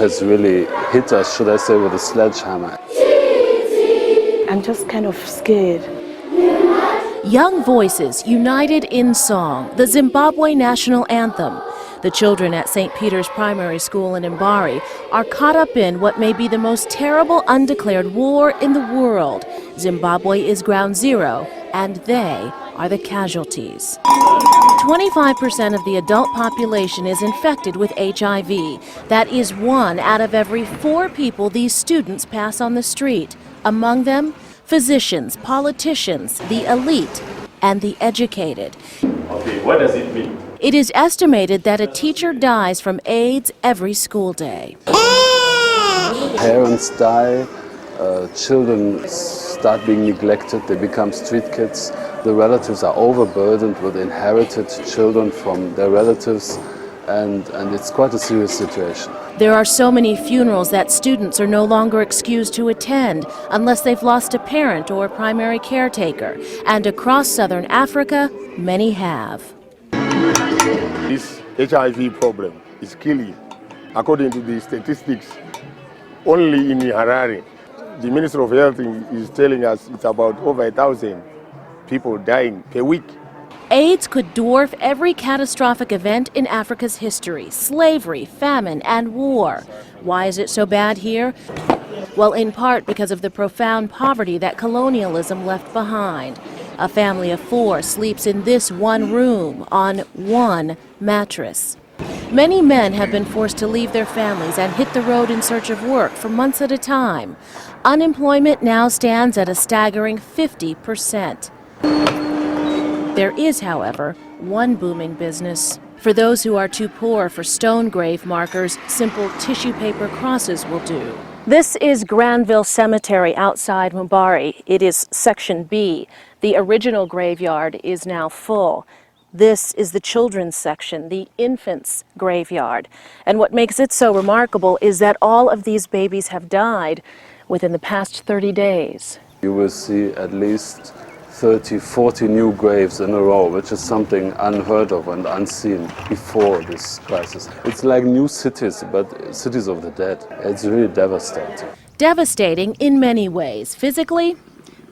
has really hit us, should I say, with a sledgehammer. I'm just kind of scared. Young voices united in song, the Zimbabwe national anthem. The children at St. Peter's Primary School in Mbari are caught up in what may be the most terrible undeclared war in the world. Zimbabwe is ground zero, and they are the casualties. 25% of the adult population is infected with HIV. That is 1 out of every 4 people these students pass on the street. Among them, physicians, politicians, the elite, and the educated. Okay, what does it mean? It is estimated that a teacher dies from AIDS every school day. Parents die, children start being neglected, they become street kids. The relatives are overburdened with inherited children from their relatives, and it's quite a serious situation. There are so many funerals that students are no longer excused to attend unless they've lost a parent or primary caretaker. And across southern Africa, many have. This HIV problem is killing. According to the statistics, only in Harare, the Minister of Health is telling us it's about over 1,000 people dying per week. AIDS could dwarf every catastrophic event in Africa's history: slavery, famine, and war. Why is it so bad here? Well, in part because of the profound poverty that colonialism left behind. A family of 4 sleeps in this one room on one mattress. Many men have been forced to leave their families and hit the road in search of work for months at a time. Unemployment now stands at a staggering 50%. There is, however, one booming business. For those who are too poor for stone grave markers, simple tissue paper crosses will do. This is Granville Cemetery outside Mbari. It is Section B. The original graveyard is now full. This is the children's section, the infants' graveyard. And what makes it so remarkable is that all of these babies have died within the past 30 days. You will see at least 30, 40 new graves in a row, which is something unheard of and unseen before this crisis. It's like new cities, but cities of the dead. It's really devastating. Devastating in many ways, physically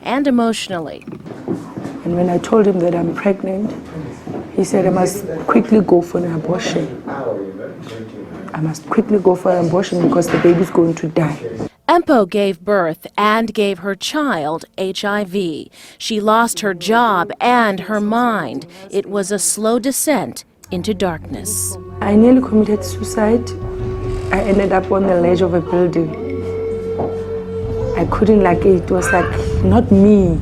and emotionally. And when I told him that I'm pregnant, he said I must quickly go for an abortion. I must quickly go for an abortion because the baby's going to die. Empo gave birth and gave her child HIV. She lost her job and her mind. It was a slow descent into darkness. I nearly committed suicide. I ended up on the ledge of a building. I couldn't, it was not me.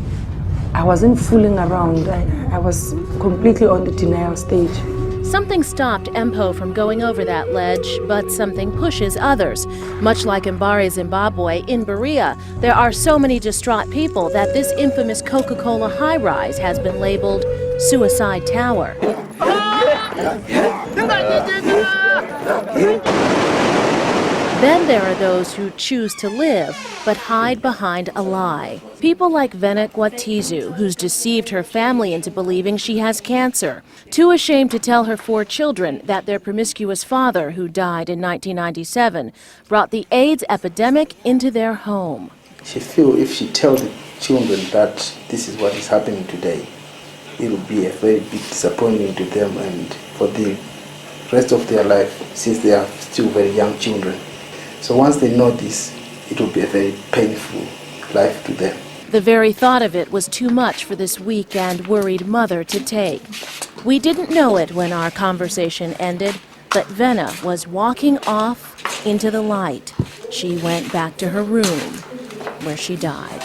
I wasn't fooling around. I was completely on the denial stage. Something stopped Empo from going over that ledge, but something pushes others. Much like Mbari, Zimbabwe, in Berea, there are so many distraught people that this infamous Coca-Cola high-rise has been labeled Suicide Tower. Then there are those who choose to live, but hide behind a lie. People like Vena Gwatizu, who's deceived her family into believing she has cancer. Too ashamed to tell her 4 children that their promiscuous father, who died in 1997, brought the AIDS epidemic into their home. She feels if she tells the children that this is what is happening today, it will be a very big disappointment to them and for the rest of their life, since they are still very young children. So once they know this, it will be a very painful life to them. The very thought of it was too much for this weak and worried mother to take. We didn't know it when our conversation ended, but Vena was walking off into the light. She went back to her room, where she died.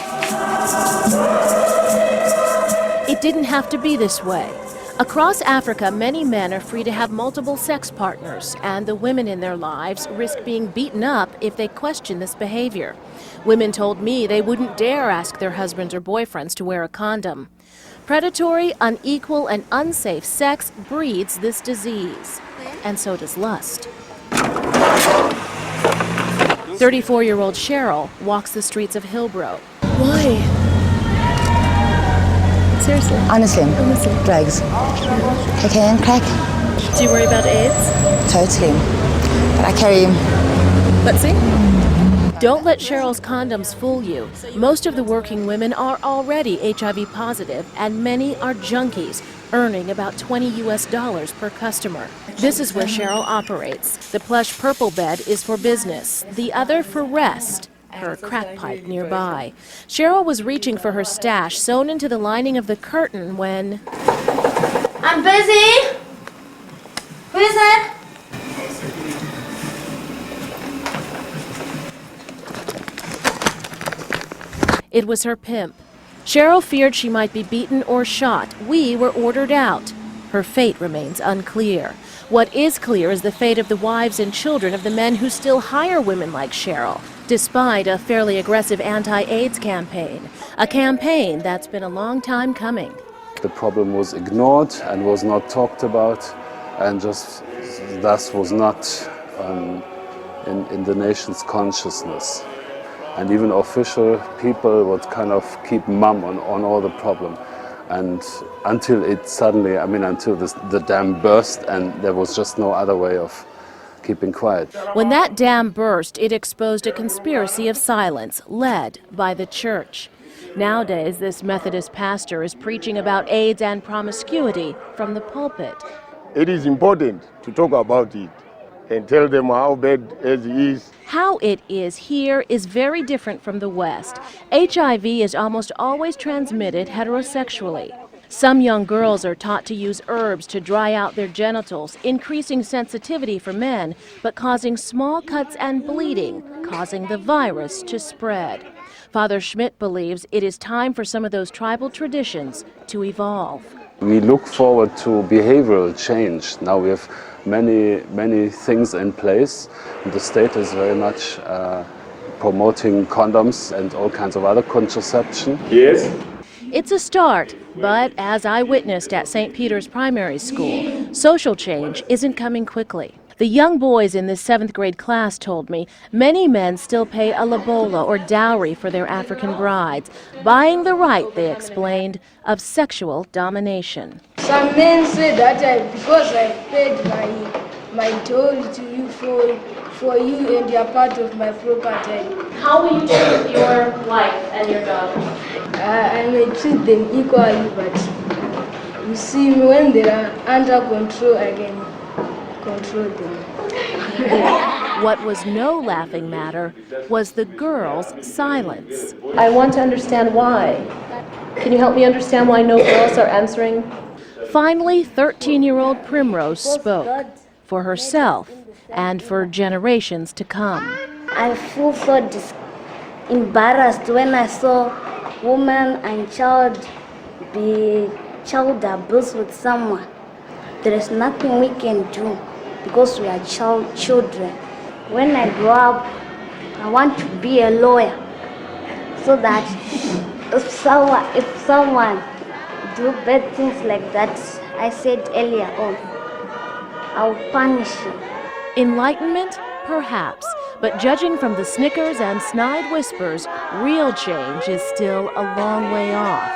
It didn't have to be this way. Across Africa, many men are free to have multiple sex partners, and the women in their lives risk being beaten up if they question this behavior. Women told me they wouldn't dare ask their husbands or boyfriends to wear a condom. Predatory, unequal, and unsafe sex breeds this disease, and so does lust. 34-year-old Cheryl walks the streets of Hillbrow. Why? Seriously? Honestly, drugs. Cocaine, crack. Do you worry about AIDS? Totally. But I carry Let's see. Don't let Cheryl's condoms fool you. Most of the working women are already HIV positive, and many are junkies, earning about $20 US per customer. This is where Cheryl operates. The plush purple bed is for business, the other for rest. Her crack pipe nearby. Cheryl was reaching for her stash sewn into the lining of the curtain when... I'm busy! Who is it? It was her pimp. Cheryl feared she might be beaten or shot. We were ordered out. Her fate remains unclear. What is clear is the fate of the wives and children of the men who still hire women like Cheryl, despite a fairly aggressive anti-AIDS campaign. A campaign that's been a long time coming. The problem was ignored and was not talked about, and just thus was not in the nation's consciousness. And even official people would kind of keep mum on all the problem. And until it suddenly, until the dam burst, and there was just no other way of keeping quiet. When that dam burst, it exposed a conspiracy of silence led by the church. Nowadays, this Methodist pastor is preaching about AIDS and promiscuity from the pulpit. It is important to talk about it and tell them how bad AIDS is. How it is here is very different from the West. HIV is almost always transmitted heterosexually. Some young girls are taught to use herbs to dry out their genitals, increasing sensitivity for men, but causing small cuts and bleeding, causing the virus to spread. Father Schmidt believes it is time for some of those tribal traditions to evolve. We look forward to behavioral change. Now we have many things in place. The state is very much promoting condoms and all kinds of other contraception. Yes. It's a start, but as I witnessed at St. Peter's Primary School, social change isn't coming quickly. The young boys in this 7th grade class told me many men still pay a lobola or dowry for their African brides, buying the right, they explained, of sexual domination. Some men say that because I paid my dowry to you for you and you're part of my property. How will you treat your wife and your daughter? I may treat them equally, but you see, when they are under control, I can control them. What was no laughing matter was the girls' silence. I want to understand why. Can you help me understand why no girls are answering? Finally, 13-year-old Primrose spoke for herself and for generations to come. I feel so embarrassed when I saw woman and child be child abused with someone. There is nothing we can do because we are children. When I grow up, I want to be a lawyer so that if someone do bad things like that, I said earlier on, I'll punish you. Enlightenment? Perhaps. But judging from the snickers and snide whispers, real change is still a long way off.